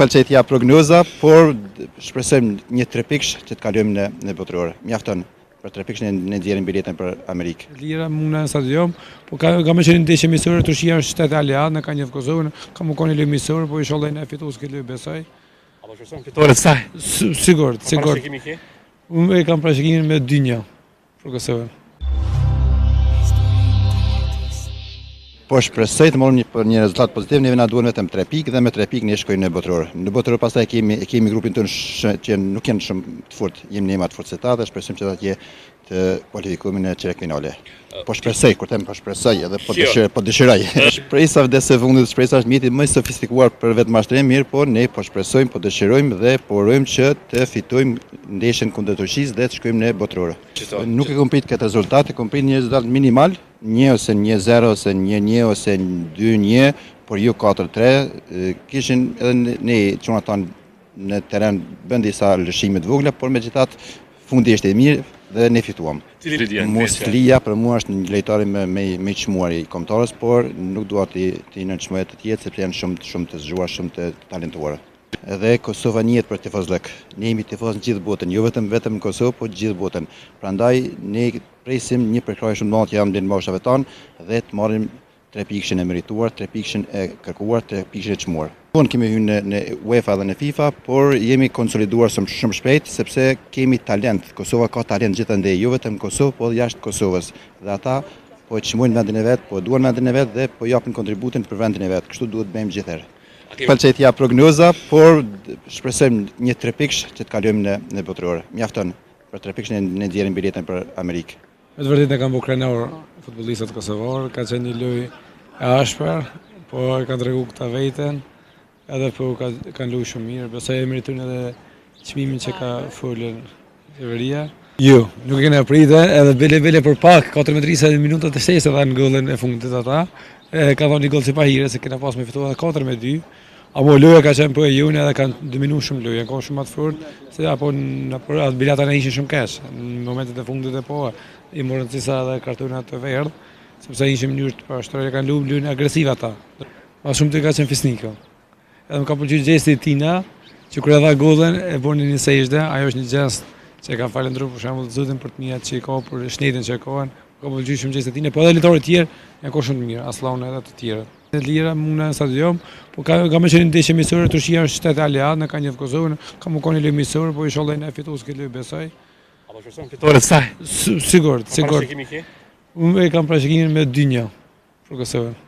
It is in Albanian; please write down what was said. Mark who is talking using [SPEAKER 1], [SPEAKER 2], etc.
[SPEAKER 1] Pëlqejt ja prognoza, por shpresojmë një 3 pikësh që të kalojmë në botërore. Mjafton për 3 pikësh në nxjerrim biletën për Amerikë.
[SPEAKER 2] Lira mund në stadium, po ka më qenë ndeshje miqësore, Turqia është shtet aleat në ka një Kosovën, ka më konë lojë miqësore, po inshallah ne fitues këtë lojë besoj.
[SPEAKER 3] Apo shpresojmë fitore të saj.
[SPEAKER 2] Sigurt.
[SPEAKER 3] Parashikimi ke?
[SPEAKER 2] Unë e kam parashikimin me 2-1 për Kosovën.
[SPEAKER 1] Po shpresoj të marrim një rezultat pozitiv, neve na duhen vetëm 3 pikë dhe me 3 pikë ne shkojmë në botërore. Në botërore pastaj kemi grupin tonë që nuk janë shumë të fortë, jemi ne më të fortë dhe shpresojmë që atje të kualifikohemi në çerek finale. Po shpresoj, kur them po shpresoj edhe po dëshiroj. Shpresa vdes së fundit, shpresa është mjeti më i sofistikuar për vetë mashtrim, mirë, po ne po shpresojmë, po dëshirojmë dhe po urojmë që të fitojmë ndeshjen kundër Turqisë dhe të shkojmë në botërore. Nuk e komprit këtë rezultat, e komprit një rezultat minimal, 1 ose 1-0 ose 1-1 ose 2-1, por jo 4-3, kishin edhe ne çuna tan në terren bën disa lëshime të vogla, por megjithatë fundi ishte i mirë dhe ne fituam. Muslia për mua është një lojtar me çmuar i kombëtarës, por nuk dua të nënçmoj të tjerë sepse janë shumë të zgjuar, shumë të talentuar. Edhe Kosova njihet për tifozlëk. Ne jemi tifoz në gjithë botën, jo vetëm në Kosovë, po gjithë botën. Prandaj ne presim një përkrahje shumë të madhe që jam në moshave tanë dhe të marrim 3 pikëshin e merituar, 3 pikëshin e kërkuar, 3 pikëshin e çmuar. Kemi hyrë në UEFA dhe në FIFA, por jemi konsoliduar shumë shpejt sepse kemi talent. Kosova ka talent gjithandej, jo vetëm në Kosovë, po jashtë Kosovës. Dhe ata po e çmojnë vendin e vet, po e duan vendin e vet dhe po japin kontributin për vendin e vet. Kështu duhet bëjmë gjithherë. Pëlqejt ja prognoza, por shpresojmë një 3 pikësh që të kalojmë në botërore. Mjafton për 3 pikësh në nxjerrim biletën për Amerikë.
[SPEAKER 2] Me të vërtetë kanë bukrenor futbollistët kosovar, ka qenë një lojë e ashpër, po e kanë treguar këta veten, edhe po kanë luajtur shumë mirë, besoj e meritojnë edhe çmimin që ka folën qeveria. Jo, nuk e kena pritur, edhe bele për pak, 14 minutat e shtesë dhanë gollin e fundit ata. Ka dhënë një goll si pahire se kena pas me fituar 4-2. Apo loja ka qenë po e jone edhe kanë diminuar shumë lojën, kanë shumë më të fortë, se apo atë bilata ne ishin shumë keq. Në momentet e fundit e po i morën disa edhe kartona të verdh, sepse ishin mënyrë të pashtrojë, kanë luajtur lojën agresive ata. Ma shumë të ka qenë fisnikë. Edhe më ka pëlqyer gjesti i tina, që kur e dha gollin e bënë një sejdë, ajo është një gjest që ka falendruar për shembull Zotin për të mijat që i ka për shnetin që e kanë. Ka pëlqyer shumë gjesti i tina, po edhe lojtarët e tjerë janë kohë shumë të mirë, Asllan edhe të tjerë. Lira mund në stadium, po ka më qenë ndeshje miqësore, Turqia është shtet aleat në ka një Kosovën, ka më konë lojë miqësore, po inshallah ne fitues këtë lojë besoj.
[SPEAKER 3] Apo shpresojmë fitore të saj.
[SPEAKER 2] Sigurt.
[SPEAKER 3] Parashikimi ke?
[SPEAKER 2] Unë e kam parashikimin me 2-1 për Kosovën.